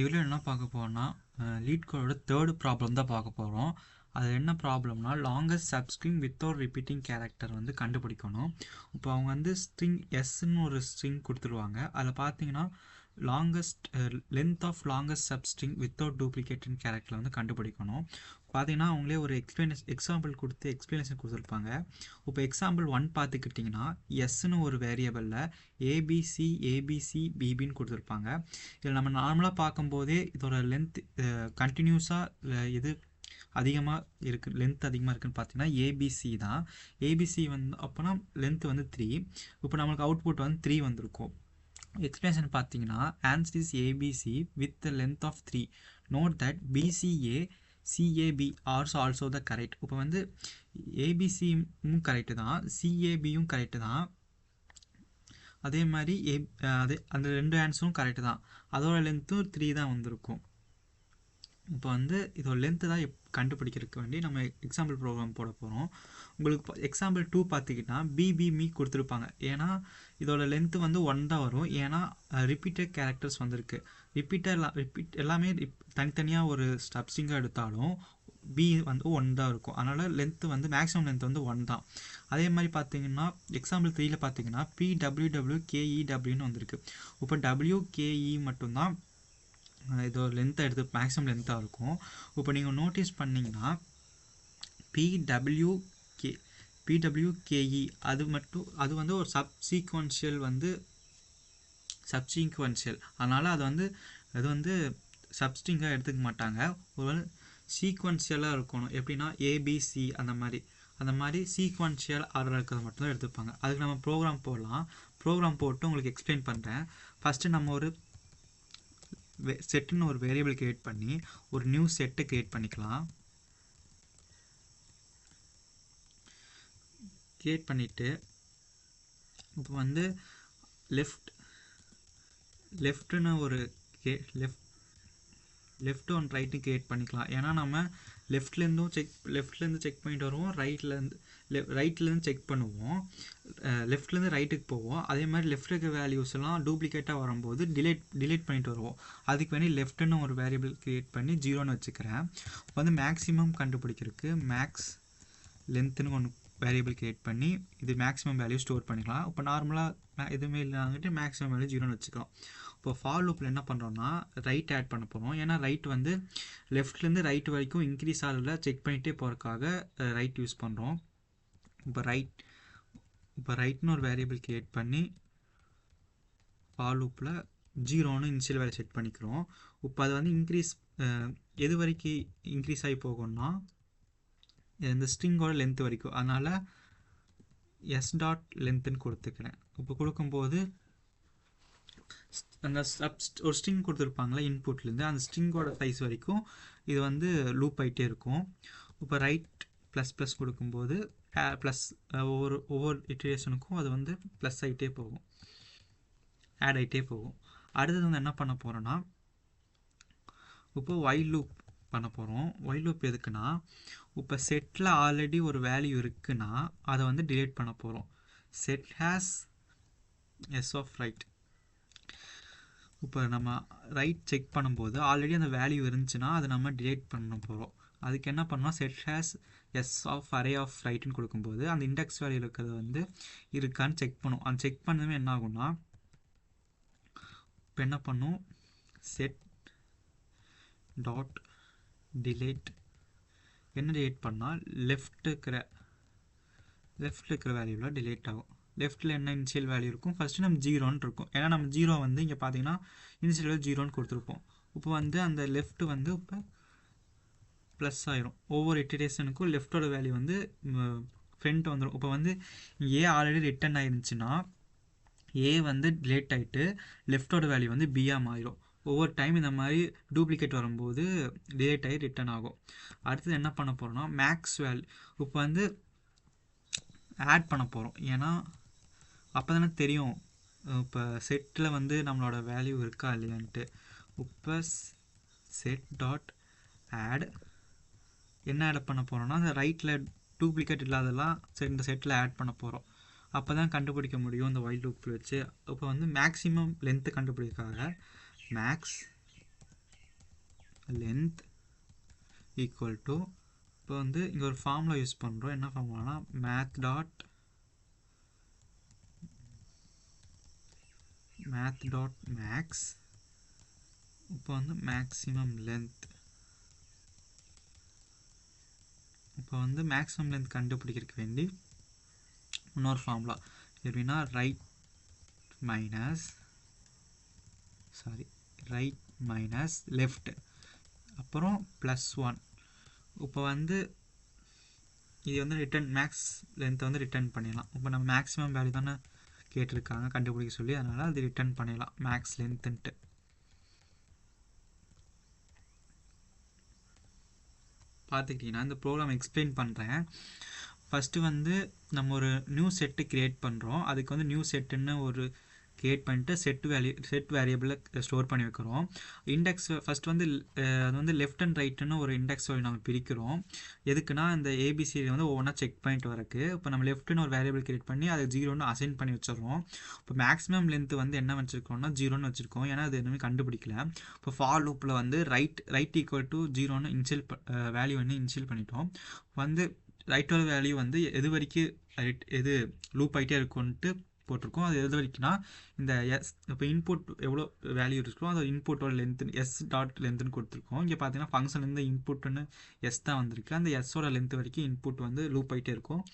இதில் என்ன பார்க்க போறோம்னா LeetCodeோட தேர்ட் ப்ராப்ளம் தான் பார்க்க போகிறோம். அது என்ன ப்ராப்ளம்னா longest substring without repeating character வந்து கண்டுபிடிக்கணும். இப்போ அவங்க வந்து ஸ்ட்ரிங் எஸ்ன்னு ஒரு ஸ்ட்ரிங் கொடுத்துருவாங்க. அதில் பார்த்தீங்கன்னா longest length of longest substring without duplicating character வந்து கண்டுபிடிக்கணும். பார்த்தீங்கன்னா அவங்களே ஒரு எக்ஸாம்பிள் கொடுத்து எக்ஸ்பிளனேஷன் கொடுத்துருப்பாங்க. இப்போ எக்ஸாம்பிள் 1 பார்த்துக்கிட்டிங்கன்னா எஸ்ன்னு ஒரு வேரியபிளில் ஏபிசி பிபின்னு கொடுத்துருப்பாங்க. இதில் நம்ம நார்மலாக பார்க்கும்போதே இதோட லென்த் கண்டினியூஸாக இது அதிகமாக இருக்குது, லென்த் அதிகமாக இருக்குதுன்னு பார்த்தீங்கன்னா ஏபிசி தான். ஏபிசி வந்து அப்போனா லென்த் வந்து 3. இப்போ நம்மளுக்கு அவுட்புட் வந்து 3 வந்திருக்கும். எக்ஸ்பிளேஷன் பார்த்தீங்கன்னா answer is ABC with the length of 3. Note that BCA CAB are also the correct. இப்போ வந்து ஏபிசியும் கரெக்டு தான், சிஏபியும் கரெக்டு தான், அதே மாதிரி அந்த ரெண்டு ஆன்சரும் கரெக்டு தான். அதோட லென்த்தும் 3 தான் வந்திருக்கும். இப்போ வந்து இதோட லென்த்து தான் கண்டுபிடிக்கிறதுக்கு வேண்டி நம்ம எக்ஸாம்பிள் ப்ரோக்ராம் போட போகிறோம். உங்களுக்கு எக்ஸாம்பிள் 2 பார்த்திங்கன்னா பிபிமி கொடுத்துருப்பாங்க. ஏன்னா இதோட லென்த்து வந்து 1 தான் வரும். ஏன்னா ரிப்பீட்டட் கேரக்டர்ஸ் வந்திருக்கு. ரிப்பீட் எல்லாமே தனித்தனியாக ஒரு சப்ஸ்ட்ரிங்காக எடுத்தாலும் பி வந்து 1 தான் இருக்கும். அதனால் லென்த்து வந்து மேக்ஸிமம் லென்த் வந்து 1 தான். அதே மாதிரி பார்த்தீங்கன்னா எக்ஸாம்பிள் 3ல பார்த்தீங்கன்னா PWWKEWன்னு வந்திருக்கு. இப்போ WKE மட்டும்தான் இதோட லென்த்தை எடுத்து மேக்ஸிமம் லென்த்தாக இருக்கும். இப்போ நீங்கள் நோட்டீஸ் பண்ணிங்கன்னா PWKE அது வந்து ஒரு சப்சீக்வன்ஷியல் அதனால் அது வந்து சப்ஸ்ட்ரிங்காக எடுத்துக்க மாட்டாங்க. ஒரு சீக்வன்ஷியலாக இருக்கணும். எப்படின்னா ஏபிசி அந்த மாதிரி சீக்வன்ஷியல் ஆர்டர் இருக்கிறது மட்டும்தான் எடுத்துப்பாங்க. அதுக்கு நம்ம ப்ரோக்ராம் போடலாம். ப்ரோக்ராம் போட்டு உங்களுக்கு எக்ஸ்பிளைன் பண்ணுறேன். ஃபஸ்ட்டு நம்ம ஒரு செட்டுன்னு ஒரு வேரியபிள் கிரியேட் பண்ணி ஒரு நியூ செட்டை கிரியேட் பண்ணிக்கலாம். கிரியேட் பண்ணிவிட்டு இப்போ வந்து லெஃப்ட்னு ஒரு லெஃப்ட் ஒன் ரைட்டு கிரியேட் பண்ணிக்கலாம். ஏன்னா நம்ம லெஃப்ட்லேருந்து செக் பண்ணிட்டு வருவோம், ரைட்லேருந்து செக் பண்ணுவோம், லெஃப்ட்லேருந்து ரைட்டுக்கு போவோம். அதே மாதிரி லெஃப்ட் இருக்க வேல்யூஸ் எல்லாம் டூப்ளிகேட்டாக வரும்போது டிலீட் பண்ணிட்டு வருவோம். அதுக்கு வேண்டி லெஃப்ட்னு ஒரு வேரியபிள் கிரியேட் பண்ணி 0ன்னு வச்சுக்கிறேன். வந்து மேக்ஸிமம் கண்டுபிடிக்கிறதுக்கு மேக்ஸ் லென்த்துன்னு ஒன்று வேரியபிள் கிரியேட் பண்ணி இது மேக்ஸிமம் வேல்யூ ஸ்டோர் பண்ணிக்கலாம். இப்போ நார்மலாக எதுவுமே இல்லைங்கிட்டு மேக்ஸிமம் வேல்யூ 0ன்னு வச்சுக்கலாம். இப்போ ஃபார் லூப்பில் என்ன பண்ணுறோன்னா ரைட் ஆட் பண்ண போகிறோம். ஏன்னா ரைட் வந்து லெஃப்ட்லேருந்து ரைட் வரைக்கும் இன்க்ரீஸ் ஆகல செக் பண்ணிகிட்டே போகிறதுக்காக ரைட் யூஸ் பண்ணுறோம். இப்போ ரைட்னு ஒரு வேரியபிள் கிரியேட் பண்ணி ஃபார் லூப்பில் 0ன்னு இனிஷியல் வேல்யூ செட் பண்ணிக்கிறோம். இப்போ அது வந்து எது வரைக்கும் இன்க்ரீஸ் ஆகி போகும்னா இந்த ஸ்ட்ரிங்கோட லென்த் வரைக்கும். அதனால் s.lengthன்னு கொடுத்துக்கிறேன். இப்போ கொடுக்கும்போது அந்த ஒரு ஸ்ட்ரிங் கொடுத்துருப்பாங்களா இன்புட்லேருந்து அந்த ஸ்ட்ரிங்கோட சைஸ் வரைக்கும் இது வந்து லூப் ஆகிட்டே இருக்கும். இப்போ ரைட் ++ கொடுக்கும்போது ப்ளஸ் ஒவ்வொரு இட்ரேஷனுக்கும் அது வந்து ப்ளஸ் ஆகிட்டே போகும், ஆட் ஆகிட்டே போகும். அடுத்தது வந்து என்ன பண்ண போகிறோன்னா இப்போ வைல் லூப் பண்ண போகிறோம். வைல் லூப் எதுக்குன்னா இப்போ செட்டில் ஆல்ரெடி ஒரு வேல்யூ இருக்குன்னா அதை வந்து டிலீட் பண்ண போகிறோம். set.has s of right. இப்போ நம்ம ரைட் செக் பண்ணும்போது ஆல்ரெடி அந்த வேல்யூ இருந்துச்சுன்னா அதை நம்ம டிலீட் பண்ண போகிறோம். அதுக்கு என்ன பண்ணோம், set.has s of array of rightன்னு கொடுக்கும்போது அந்த இண்டெக்ஸ் வேல்யூ இருக்கிறது வந்து இருக்கான்னு செக் பண்ணும். அந்த செக் பண்ணதுமே என்ன ஆகும்னா இப்போ என்ன பண்ணும் set.delete என்ன டிலீட் பண்ணால் லெஃப்ட் இருக்கிற வேல்யூவில் டிலீட் ஆகும். லெஃப்ட்டில் என்ன இனிஷியல் வேல்யூ இருக்கும், ஃபஸ்ட்டு நம்ம 0ன்னு இருக்கும். ஏன்னா நம்ம 0 வந்து இங்கே பார்த்தீங்கன்னா இனிஷியல் வேல்யூ 0ன்னு கொடுத்துருப்போம். இப்போ வந்து அந்த லெஃப்ட் வந்து இப்போ ப்ளஸ் ஆயிரும். ஒவ்வொரு இட்டரேஷனுக்கும் லெஃப்டோட வேல்யூ வந்து ஃப்ரண்ட் வந்துடும். இப்போ வந்து ஏ ஆல்ரெடி ரிட்டன் ஆயிருந்துச்சுன்னா ஏ வந்து டிலேட் ஆகிட்டு லெஃப்டோட வேல்யூ வந்து பியாக மாறிடும். ஒவ்வொரு டைம் இந்த மாதிரி டூப்ளிகேட் வரும்போது டிலேட் ஆகி ரிட்டன் ஆகும். அடுத்தது என்ன பண்ண போகிறோம்னா மேக்ஸ் வேல்யூ இப்போ வந்து ஆட் பண்ண போகிறோம். ஏன்னா அப்போ தானே தெரியும் இப்போ செட்டில் வந்து நம்மளோட வேல்யூ இருக்கா இல்லையான்ட்டு. இப்போ set.add என்ன ஆட் பண்ண போகிறோம்னா அந்த ரைட்டில் டூப்ளிகேட் இல்லாதெல்லாம் இந்த செட்டில் ஆட் பண்ண போகிறோம். அப்போ தான் கண்டுபிடிக்க முடியும் இந்த வைல் லூப் வச்சு. இப்போ வந்து மேக்ஸிமம் லென்த்து கண்டுபிடிக்காக மேக்ஸ் length equal to இப்போ வந்து இங்கே ஒரு ஃபார்முலா யூஸ் பண்ணுறோம். என்ன ஃபார்முலானா math.max இப்போ வந்து மேக்ஸிமம் லென்த் இப்போ வந்து மேக்ஸிமம் லென்த் கண்டுபிடிக்கிறதுக்கு வேண்டி இன்னொரு ஃபார்முலா எப்படின்னா ரைட் மைனஸ் லெஃப்ட் அப்புறம் +1. இப்போ வந்து இது வந்து ரிட்டர்ன் மேக்ஸ் லென்த்தை வந்து ரிட்டர்ன் பண்ணிடலாம். இப்போ நம்ம மேக்ஸிமம் வேல்யூ தானே கேட்டிருக்காங்க கண்டுபிடிக்க சொல்லி, அதனால் அது ரிட்டர்ன் பண்ணிடலாம் மேக்ஸ் லென்த்துன்ட்டு. பார்த்துக்கிட்டிங்கன்னா இந்த ப்ரோக்ராம் எக்ஸ்பிளைன் பண்ணுறேன். ஃபஸ்ட்டு வந்து நம்ம ஒரு நியூ செட்டு க்ரியேட் பண்ணுறோம். அதுக்கு வந்து நியூ செட்டுன்னு ஒரு க்ரியேட் பண்ணிட்டு செட் வேரியபிளை ஸ்டோர் பண்ணி வைக்கிறோம். இண்டெக்ஸ் ஃபஸ்ட் வந்து அது வந்து லெஃப்ட் அண்ட் ரைட்டுன்னு ஒரு இண்டெக்ஸ் வேல்யூ நம்ம பிரிக்கிறோம். எதுக்குன்னா இந்த ஏபிசிடி வந்து ஒவ்வொன்றா செக் பண்ணிட்டு வரக்கு. இப்போ நம்ம லெஃப்ட்னு ஒரு வேரியபிள் க்ரியேட் பண்ணி அதை 0ன்னு அசைன் பண்ணி வச்சிடறோம். இப்போ மேக்ஸிமம் லென்த் வந்து என்ன வச்சுருக்கோம்னா 0ன்னு வச்சுருக்கோம், ஏன்னா அது எதுவுமே கண்டுபிடிக்கல. இப்போ ஃபார் லூப்பில் வந்து ரைட் ஈக்குவல் டு 0ன்னு வேல்யூ வந்து இன்ஷியல் பண்ணிட்டோம். வந்து ரைட்டோட வேல்யூ வந்து எது வரைக்கும் எது லூப் ஆகிட்டே இருக்கும்ன்ட்டு போட்டிருக்கோம். அது எது வரைக்கும்னா இந்த இப்போ இன்புட் எவ்வளோ வேல்யூ இருக்கோ அந்த இன்புட்டோட லென்த்து s.lengthன்னு கொடுத்துருக்கோம். இங்கே பார்த்தீங்கன்னா ஃபங்க்ஷன்லேருந்து இன்புட்டுன்னு s தான் வந்திருக்கு. அந்த s-ஓட லென்த் வரைக்கும் இன்புட் வந்து லூப் ஆகிட்டே இருக்கும்.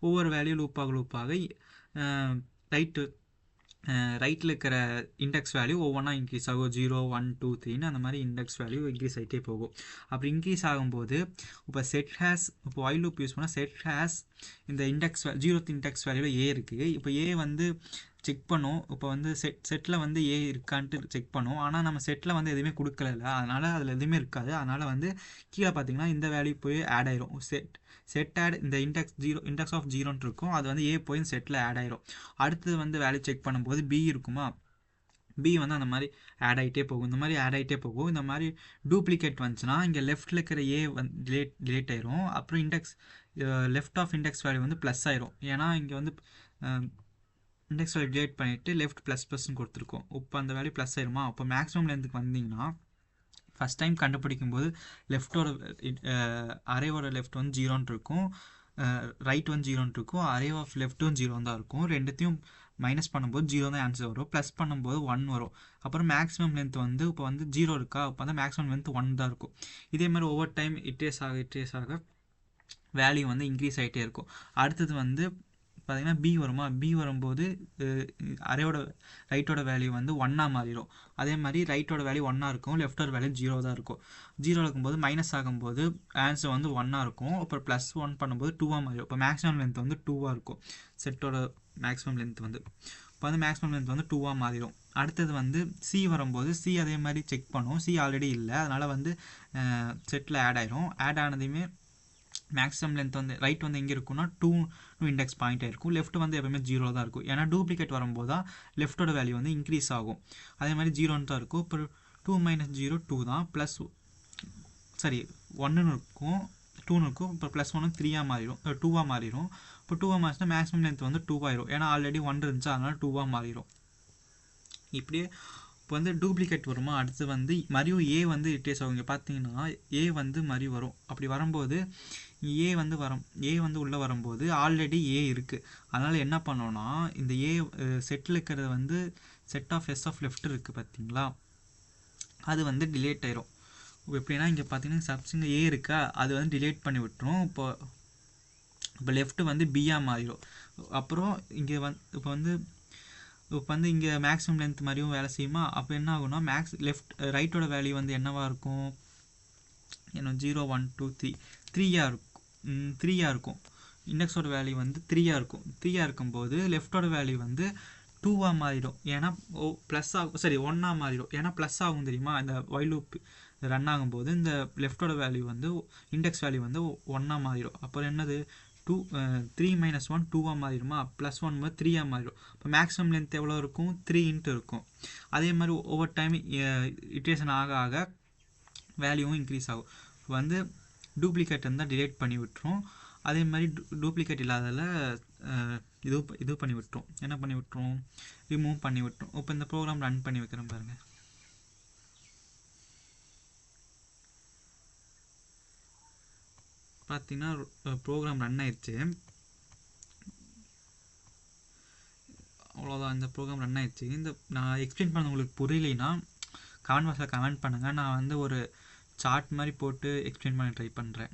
ஒவ்வொரு வேல்யூ லூப் ஆக ரைட்டில் இருக்கிற இண்டெக்ஸ் வேல்யூ ஒவ்வொன்றா இன்க்ரீஸ் ஆகும். 0 1 2 3ன்னு அந்த மாதிரி இண்டெக்ஸ் வேல்யூ இன்க்ரீஸ் ஆகிட்டே போகும். அப்படி இன்க்ரீஸ் ஆகும்போது இப்போ இப்போ while loop யூஸ் பண்ணால் set.has இந்த இண்டெக்ஸ் 0th இண்டெக்ஸ் வேல்யூவில் a இருக்குது. இப்போ a வந்து செக் பண்ணும். இப்போ வந்து செட்டில் வந்து a இருக்கான்ட்டு செக் பண்ணும். ஆனால் நம்ம செட்டில் வந்து எதுவுமே கொடுக்கல, அதனால் அதில் எதுவுமே இருக்காது. அதனால் வந்து கீழே பார்த்தீங்கன்னா இந்த வேல்யூ போய் ஆட் ஆயிரும். செட் ஆட் இந்த இண்டெக்ஸ் ஆஃப் 0ன்னு இருக்கும், அது வந்து a போய் செட்டில் ஆட் ஆயிரும். அடுத்தது வந்து வேல்யூ செக் பண்ணும்போது b இருக்குமா, b வந்து அந்த மாதிரி ஆட் ஆகிட்டே போகும். இந்த மாதிரி ஆட் ஆகிட்டே போகும். இந்த மாதிரி டூப்ளிகேட் வந்துச்சுன்னா இங்கே லெஃப்ட்டில் இருக்கிற a வந்து டிலேட் ஆயிரும். அப்புறம் லெஃப்ட் ஆஃப் இண்டெக்ஸ் வேல்யூ வந்து ப்ளஸ் ஆயிரும். ஏன்னா இங்கே வந்து இண்டெக்ஸ் வேல்யூ டிலேட் பண்ணிவிட்டு லெஃப்ட் ++ன்னு கொடுத்துருக்கோம். இப்போ அந்த வேல்யூ ப்ளஸ் ஆயிருமா. அப்போ மேக்ஸிமம் லென்த்துக்கு வந்தீங்கன்னா ஃபஸ்ட் டைம் கண்டுபிடிக்கும் போது லெஃப்டோட அரேவோட லெஃப்ட் வந்து 0ன்னு இருக்கும், ரைட் வந்து 0ன்னு இருக்கும், அரே ஆஃப் லெஃப்ட்டும் 0 தான் இருக்கும். ரெண்டுத்தையும் மைனஸ் பண்ணும்போது 0 தான் ஆன்சர் வரும், ப்ளஸ் பண்ணும்போது 1 வரும். அப்புறம் மேக்ஸிமம் லென்த் வந்து இப்போ வந்து 0 இருக்கா, இப்போ வந்து மேக்ஸிமம் லென்த் 1 தான் இருக்கும். இதே மாதிரி ஒவ்வொரு டைம் இட்ரேஸ் ஆக வேல்யூ வந்து இன்க்ரீஸ் ஆகிட்டே இருக்கும். அடுத்தது வந்து பார்த்தீங்கன்னா b வருமா, b வரும்போது அரேவோட ரைட்டோட வேல்யூ வந்து 1ஆக மாறிடும். அதே மாதிரி ரைட்டோட வேல்யூ 1ஆக இருக்கும், லெஃப்டோட வேல்யூ 0 தான் இருக்கும். 0 இருக்கும்போது மைனஸ் ஆகும்போது ஆன்சர் வந்து 1ஆக இருக்கும். அப்புறம் +1 பண்ணும்போது 2ஆக மாறிடும். இப்போ மேக்ஸிமம் லென்த் வந்து 2ஆக இருக்கும். செட்டோட மேக்ஸிமம் லென்த் வந்து இப்போ வந்து மேக்ஸிமம் லென்த் வந்து 2ஆக மாறிடும். அடுத்தது வந்து c வரும்போது c அதே மாதிரி செக் பண்ணும். c ஆல்ரெடி இல்லை, அதனால் வந்து செட்டில் ஆட் ஆயிரும். ஆட் ஆனதையுமே மேக்ஸிமம் லென்த் வந்து ரைட் வந்து எங்கே இருக்குன்னா 2 இண்டெக்ஸ் பாயிண்ட் ஆயிருக்கும். லெஃப்ட் வந்து எப்பவுமே 0 தான் இருக்கும். ஏன்னா டூப்ளிகேட் வரும்போது தான் லெஃப்டோட வேல்யூ வந்து இன்க்ரீஸ் ஆகும். அதே மாதிரி 0ன்னு தான் இருக்கும். இப்போ 2 - 0 2 தான், +1ன்னு இருக்கும், 2ன்னு இருக்கும். இப்போ +1 3ஆக மாறிடும், 2ஆக மாறிடும். இப்போ 2ஆக மாறிச்சுன்னா மேக்ஸிமம் லென்த் வந்து 2 ஆயிரும். ஏன்னா ஆல்ரெடி 1 இருந்துச்சு, அதனால் 2ஆக மாறிடும். இப்படியே இப்போ வந்து டூப்ளிகேட் வருமா. அடுத்து வந்து மறுபடியும் a வந்து இட்ரேஸ் ஆகும். இங்கே பார்த்தீங்கன்னா a வந்து மறுபடியும் வரும். அப்படி வரும்போது a வந்து உள்ளே வரும்போது ஆல்ரெடி a இருக்குது. அதனால் என்ன பண்ணோன்னா இந்த a செட்டில் இருக்கிறது வந்து set of s of left இருக்குது பார்த்தீங்களா, அது வந்து டிலேட் ஆயிரும். எப்படின்னா இங்கே பார்த்தீங்கன்னா சப்ஸ்ட்ரிங் a இருக்கா, அது வந்து டிலேட் பண்ணி விட்டுரும். இப்போ லெஃப்ட் வந்து b-ஆக மாறிடும். அப்புறம் இங்கே இப்போ வந்து இங்கே மேக்ஸிமம் லென்த் மாதிரியும் வேலை செய்யுமா. அப்போ என்ன ஆகும்னா ரைட்டோட வேல்யூ வந்து என்னவாக இருக்கும், 0 1 2 3 இருக்கும். இண்டெக்ஸோட வேல்யூ வந்து 3ஆக இருக்கும். 3ஆக இருக்கும்போது லெஃப்டோட வேல்யூ வந்து 2ஆக மாறிடும். ஏன்னா ப்ளஸ் ஆகும், 1ஆக மாறிடும். ஏன்னா ப்ளஸ் ஆகும் தெரியுமா. இந்த while loop ரன் ஆகும்போது இந்த லெஃப்டோட வேல்யூ வந்து இண்டெக்ஸ் வேல்யூ வந்து 1ஆக மாறிடும். அப்புறம் என்னது 3 - 1 2ஆக மாறிடுமா, +1 3ஆக மாறிடும். இப்போ மேக்ஸிமம் லென்த் எவ்வளோ இருக்கும், 3 இருக்கும். அதே மாதிரி ஒவ்வொரு டைம் இட்ரேஷன் ஆக வேல்யூவும் இன்க்ரீஸ் ஆகும். வந்து டூப்ளிகேட் இருந்தால் டிலேட் பண்ணி விட்டுரும். அதே மாதிரி டூப்ளிகேட் இல்லாததில் இது பண்ணி விட்டுரும். என்ன பண்ணி விட்டுரும், ரிமூவ் பண்ணி விட்டுரும். இப்போ இந்த ப்ரோக்ராம் ரன் பண்ணி வைக்கிறேன் பாருங்கள். பார்த்தீங்கன்னா ப்ரோக்ராம் ரன் ஆயிடுச்சு. அவ்வளோதான், இந்த ப்ரோக்ராம் ரன் ஆயிடுச்சு. இந்த நான் எக்ஸ்பிளைன் பண்ண உங்களுக்கு புரியலைன்னா கமெண்ட் பாக்ஸில் கமெண்ட் பண்ணுங்கள். நான் வந்து ஒரு சார்ட் மாதிரி போட்டு எக்ஸ்பிளைன் பண்ண ட்ரை பண்ணுறேன்.